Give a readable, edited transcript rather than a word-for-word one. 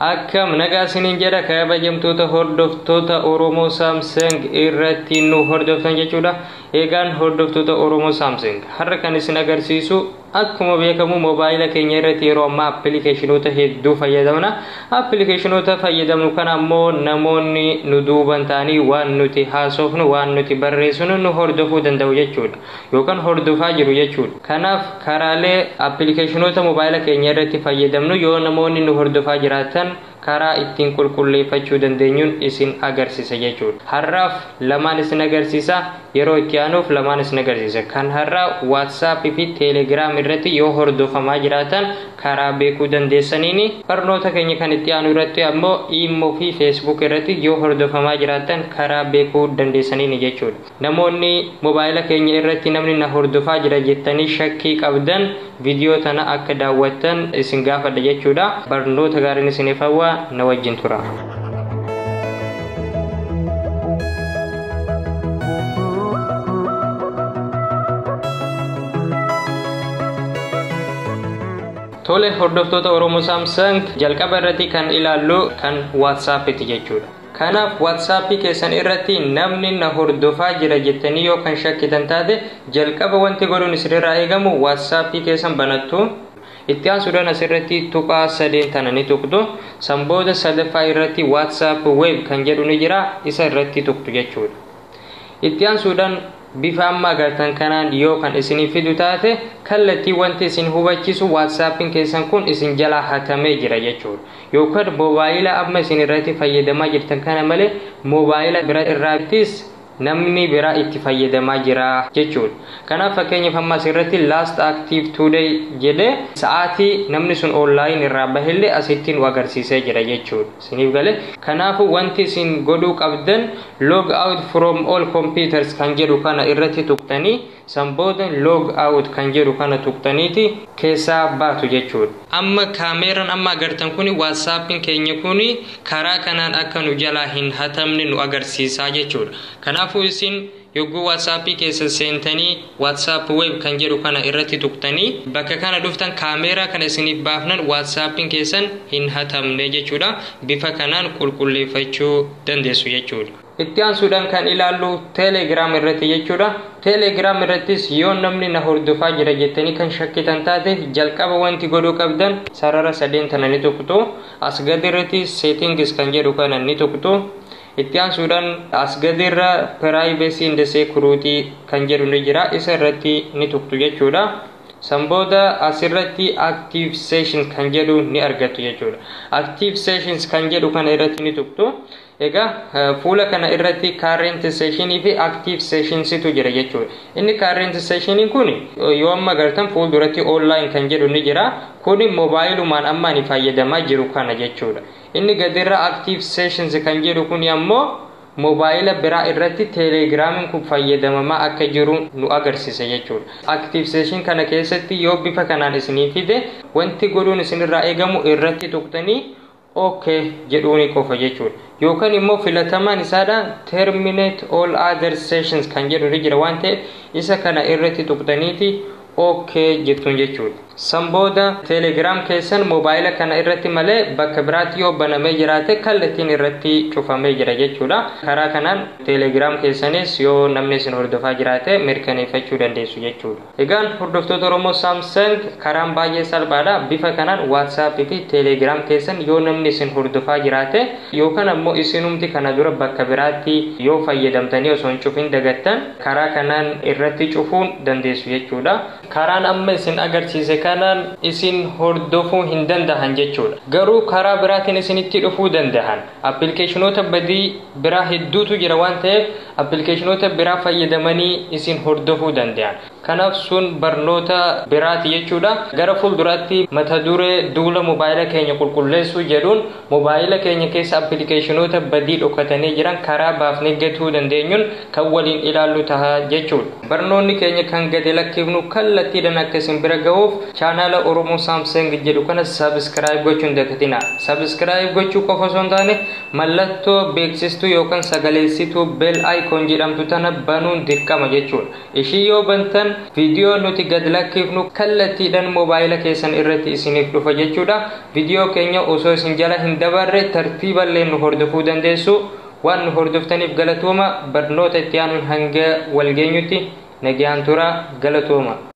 Akkam nagaa isiniin jedha kabajamtoota hordoftoota Oromoo Samsung irratti nu hordoftan jechuudha. Eegaan hordoftoota Oromoo Samsung har'a kan isin agarsiisu akkuma beekamu mobaayila keenya irratti yeroo ammaa appilikeeshinoota hedduu fayyadamna. Appilikeeshinoota fayyadamnu kana ammoo namoonni nu duuban ta'anii waan nuti haasofnu waan nuti barreessinu nu hordofuu danda'u jechuudha. Yookaan hordofaa jiru jechuudha. Kanaaf karaalee appilikeeshinoota mobaayila keenya irratti fayyadamnu yoo namoonni nu hordofaa jiraatan karaa ittiin qulqulleeffachuu dandeenyuun isin agarsiisa jechuudha. Har'aaf lamaan isin agarsiisa, yeroo itti aanuuf lamaan isin agarsiisa. Kan har'aa WhatsApp fi Telegram irratti yoo hordofamaa jiraatan karaa beekuu dandeessaniini. Barnoota keenya kan itti aanu irratti ammoo Imo fi Facebook irratti yoo hordofamaa jiraatan karaa beekuu dandeessaniini jechuudha. Namoonni mobaayila keenya irratti namni na hordofaa jira jettanii shakkii qabdan viidiyoo tana akka daawwattan isin gaafadha jechuudha. Barnoota gaariin isiniif hawwa. Na wajjin tura. Tole hordoftoota Oromoo Samsung jalqaba irratti kan ilaallu kan WhatsApp itti jechuudha. Kanaaf WhatsApp keessan irratti namni na hordofaa jira jettanii yoo kan shakkitan taate jalqaba wanti godhuun isinirraa eegamu WhatsApp keessan banattu. Itti aansuudhaan asirratti tuqaa sadeen tana ni tuqtu. Sanbooda sadaffaa irratti WhatsApp web kan jedhu ni jira, isa irratti tuqtu jechuudha. Itti aansuudhaan bifa amma agartan kanaan yoo kan isinii fidu taate kallattii wanti isin hubachiisu WhatsAppin keessan kun isin jalaa hatamee jira jechuudha. Yookaan mobaayila amma isin irratti fayyadamaa jirtan kana malee mobaayila bira irraattis namni biraa itti fayyadamaa jira jechuudha. Kanaaf fakkeenyaaf amma asirratti last active today jedhee sa'aatii namni sun online irraa bahillee asitti nu agarsiisee jira jechuudha. Isiniif galee kanaafuu wanti isin godhuu qabdan log out from all computers kan jedhu kana irratti tuqtanii sanbooda log out kan jedhu kana tuqtaniiti keessaa baatu jechuudha. Amma kaameeraan amma agartan kuni WhatsAppin keenya kuni karaa kanaan akka nu jalaa hin hatamne nu agarsiisaa jechuudha. Kanaafuu isin yogguu WhatsApp keessa seentanii WhatsApp web kan jedhu kana irratti tuqtanii bakka kana dhuftan kaameeraa kana isiniif baafnan WhatsAppin keessan hin hatamne jechuudha. Bifa kanaan qulqulleeffachuu dandeessu jechuudha. Itti aansuudhaan kan ilaallu Telegram irratti jechuudha. Telegram irrattis yoo namni na hordofaa jira jettanii kan shakkitan taate jalqaba wanti godhuu qabdan sarara sadeen tana ni tuqtu. As gadi irratti settings kan jedhu kana ni tuqtu. Itti aansuudhaan as gadi irra privacy and security kan jedhu ni jira, isa irratti ni tuqtu jechuudha. Sanbooda asirratti active sessions kan jedhu ni argattu jechuudha. Active sessions kan jedhu kana irratti ni tuqtu. Egaa fuula kana irratti current session fi active sessions tu jira jechuudha. Inni current session kun yoo amma agartan fuulduratti online kan jedhu ni jira. Kuni mobayilumaan amma ni fayyadamaa jiru kana jechuudha. Inni gadirra active sessions kan jedhu kun ammoo mobaayila biraa irratti Telegramin kun fayyadamamaa akka jiru nu agarsiisa jechuudha. Active session kana keessatti yoo bifa kanaan isinii fide wanti godhuun isinirraa eegamu irratti tuqtanii okay jedhuuni qofa jechuudha. Yookaan immoo filatamaan isaadhaan terminate all other sessions kan jedhu ni jira waan ta'eef isa kana irratti tuqtaniiti okay jettuun jechuudha. Sanbooda Telegram keessan mobaayila kana irratti malee bakka biraatti yoo banamee jiraate kallattiin irratti cufamee jira jechuudha. Karaa kanaan Telegram keessanis yoo namni isin hordofaa jiraate mirkaneeffachuu dandeessu jechuudha. Egaan hordoftoota Oromoo Samsung karaan baay'ee salphaadha. Bifa kanaan WhatsApp fi Telegram keessan yoo namni isin hordofaa jiraate yookaan ammoo isinumti kana dura bakka biraatti yoo fayyadamtanii osoo hin cufin dagattan karaa kanaan irratti cufuun dandeessu jechuudha. Karaan amma isin agarsiise kanaan isin hordofuu hin danda'an jechuudha. Garuu karaa biraatiin isinitti dhufuu danda'an. Appilikeeshinoota badii biraa hedduutu jira waan ta'eef appilikeeshinoota biraa fayyadamanii isin hordofuu danda'an. Kanaaf sun barnoota biraati jechuudha. Gara fuulduraatti mata duree duula mobaayila keenya qulqulleessuu jedhuun mobaayila keenya keessa appilikeeshinoota badii dhokatanii jiran karaa baafnee gatuu dandeenyuun kan waliin ilaallu tahaa jechuudha. Barnoonni keenya kan gadi lakkifnu kallattiidhaan akka isin bira ga'uuf chaanaala Oromoo Samsung jedhu kana subscribe gochuun dagatinaa. Subscribe gochuu qofa osoo hin taane mallattoo beeksistuu yookaan sagaleessituu bell icon jedhamtu tana banuun dirqama jechuudha. Ishii yoo bantan video nuti gad lakkifnu kallattiidhaan mobaayila keessan irratti isiniif dhufa jechuudha. Video keenya osoo isin jala hin dabarre tartiiballee nu hordofuu dandeessu. Waan nu hordoftaniif galatooma. Barnoota itti aanuun hanga wal geenyutti nagaan tura. Galatooma.